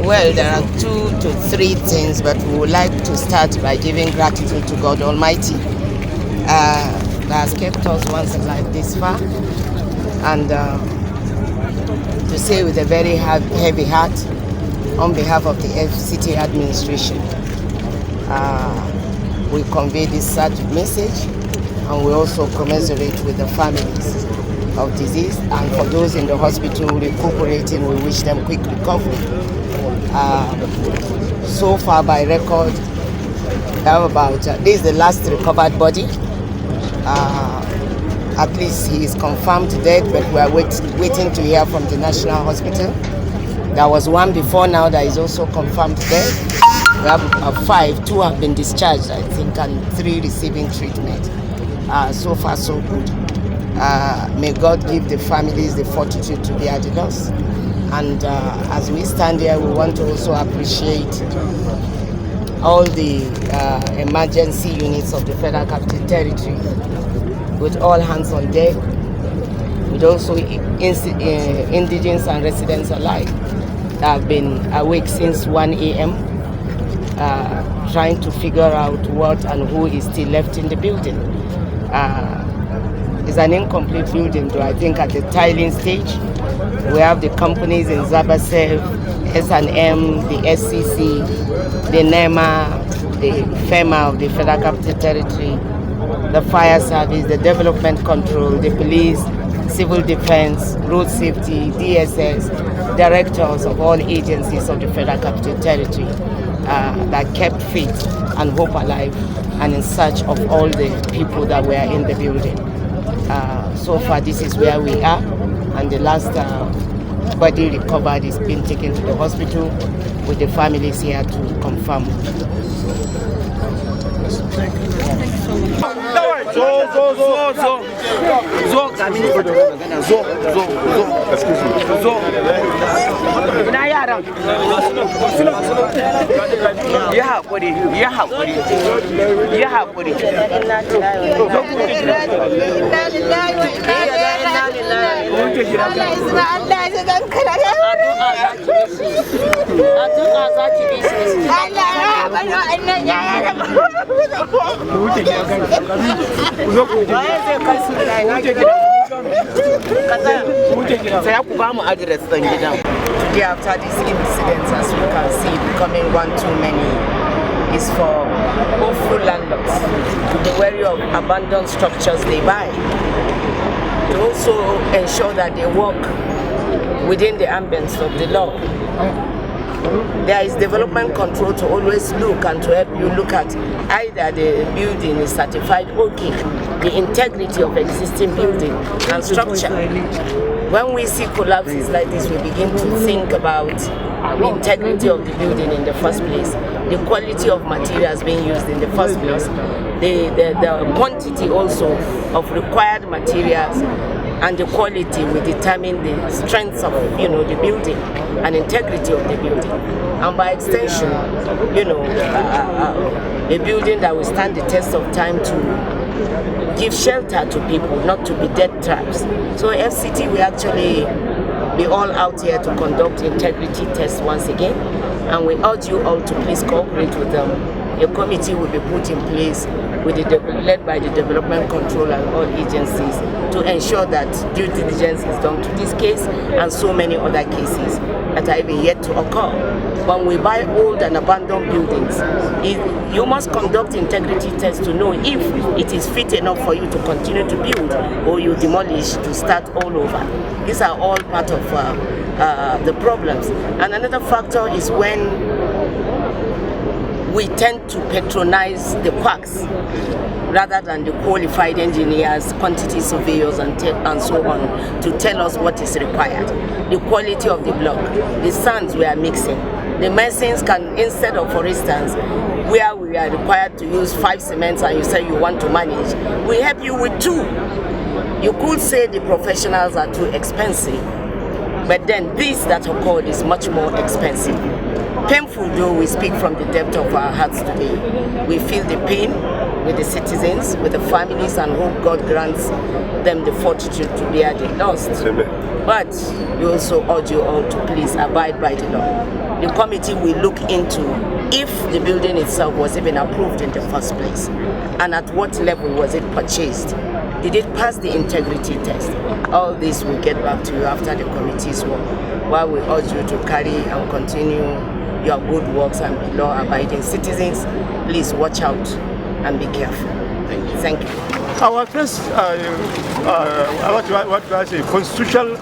Well, there are 2 to 3 things, but we would like to start by giving gratitude to God Almighty that has kept us once alive this far, and to say with a very heavy heart on behalf of the FCT administration, we convey this sad message, and we also commiserate with the families of disease, and for those in the hospital recuperating, we wish them quick recovery. So far by record, this is the last recovered body. At least he is confirmed dead, but we are waiting to hear from the National Hospital. There was one before now that is also confirmed dead. We have 5, 2 have been discharged, I think, and 3 receiving treatment. So far so good. May God give the families the fortitude to bear the loss. And as we stand here, we want to also appreciate all the emergency units of the Federal Capital Territory, with all hands on deck, with also indigents and residents alike that have been awake since 1 a.m. Trying to figure out what and who is still left in the building. It's an incomplete building, though. I think at the tiling stage, we have the companies in Zabasev, S&M, the SCC, the NEMA, the FEMA of the Federal Capital Territory, the Fire Service, the Development Control, the Police, Civil Defense, Road Safety, DSS, directors of all agencies of the Federal Capital Territory that kept faith and hope alive and in search of all the people that were in the building. So far, this is where we are, and the last body recovered is being taken to the hospital with the families here to confirm. Thank you so much. Today, after these incidents, as we can see, becoming one too many, is for hopeful landlords to be wary of abandoned structures they buy, to also ensure that they work within the ambience of the law. There is development control to always look and to help you look at either the building is certified okay, the integrity of existing building and structure. When we see collapses like this, we begin to think about the integrity of the building in the first place, the quality of materials being used in the first place, the quantity also of required materials, and the quality will determine the strength of the building and integrity of the building, and by extension a building that will stand the test of time to give shelter to people, not to be death traps. So FCT will actually be all out here to conduct integrity tests once again, and we urge you all to please cooperate with them. A committee will be put in place led by the Development Control and all agencies to ensure that due diligence is done to this case and so many other cases that are even yet to occur. When we buy old and abandoned buildings, you must conduct integrity tests to know if it is fit enough for you to continue to build, or you demolish to start all over. These are all part of the problems. And another factor is when we tend to patronize the quacks rather than the qualified engineers, quantity surveyors, and so on to tell us what is required. The quality of the block, the sands we are mixing, the masons can, instead of, for instance, where we are required to use 5 cements and you say you want to manage, we help you with 2. You could say the professionals are too expensive, but then this that occurred is much more expensive. Painful though, we speak from the depth of our hearts today. We feel the pain with the citizens, with the families, and hope God grants them the fortitude to bear the loss. But we also urge you all to please abide by the law. The committee will look into if the building itself was even approved in the first place, and at what level was it purchased. Did it pass the integrity test? All this will get back to you after the committee's work, while we urge you to carry and continue your good works and be law-abiding citizens. Please watch out and be careful. Thank you. Our first, constitutional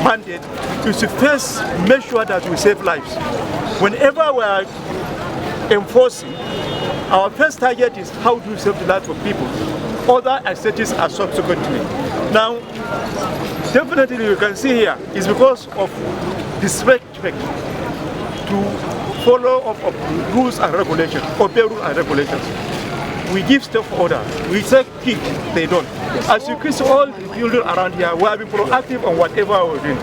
mandate is to first make sure that we save lives. Whenever we are enforcing, our first target is how do we save the lives of people. Other activities are subsequently. Now, definitely you can see here is because of disrespect to follow up of rules and regulations, obey rules and regulations. We give stuff order. We say keep, they don't. As you can see all the buildings around here, we have been proactive on whatever we're doing.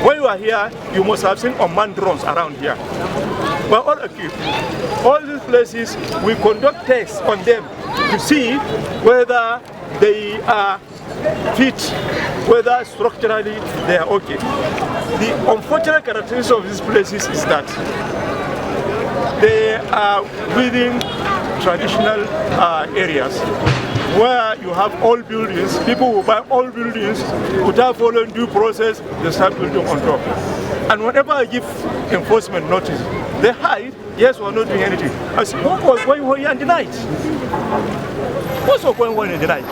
When you are here, you must have seen unmanned drones around here. We're all equipped. All these places, we conduct tests on them to see whether they are fit, whether structurally they are okay. The unfortunate characteristic of these places is that they are within traditional areas where you have old buildings. People will buy old buildings without following due process, they start building on top. And whenever I give enforcement notice, they hide. Yes, we're not doing anything. I say, what was going on here in the night? What's going on in the night?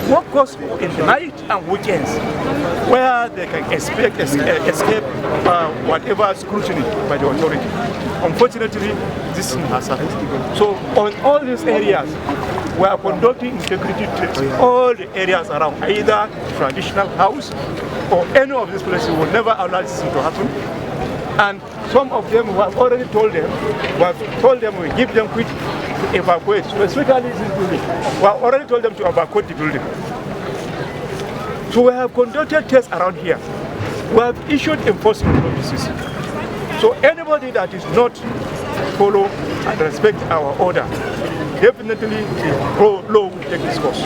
What goes in the night and weekends, where they can escape whatever scrutiny by the authority. Unfortunately, this has happened. So on all these areas, we are conducting integrity checks. All the areas around, either traditional house or any of these places, will never allow this to happen. And some of them, we have already told them, we give them quick to evacuate, especially this building. We have already told them to evacuate the building. So we have conducted tests around here. We have issued enforcement notices. So anybody that is not follow and respect our order, definitely the law will take this course.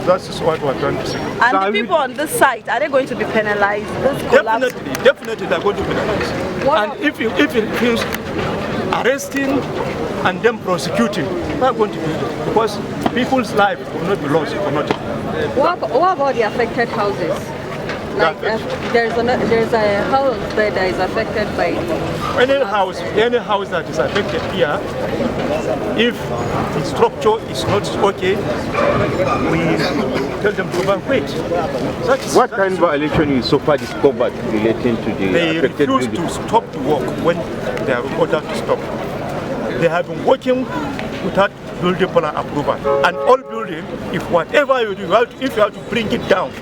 That's what we're trying to say. And the people on this site, are they going to be penalized? Definitely they're going to be penalized. And if it feels arresting and then prosecuting, we're going to do it. Because people's lives will not be lost for nothing. What about the affected houses? Like there's a house there that is affected by any house that is affected here, if the structure is not okay, we tell them to evacuate. What kind of violation is so far discovered relating to the affected building? They refuse to stop the work when they are ordered to stop. They have been working without building plan approval. And all building, if whatever you do, if you have to bring it down,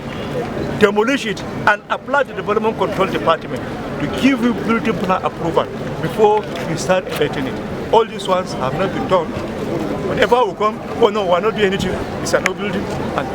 demolish it and apply the development control department to give you building plan approval before you start erecting it. All these ones have not been done. Whenever we come, oh no, we're not doing anything, it's a no building. And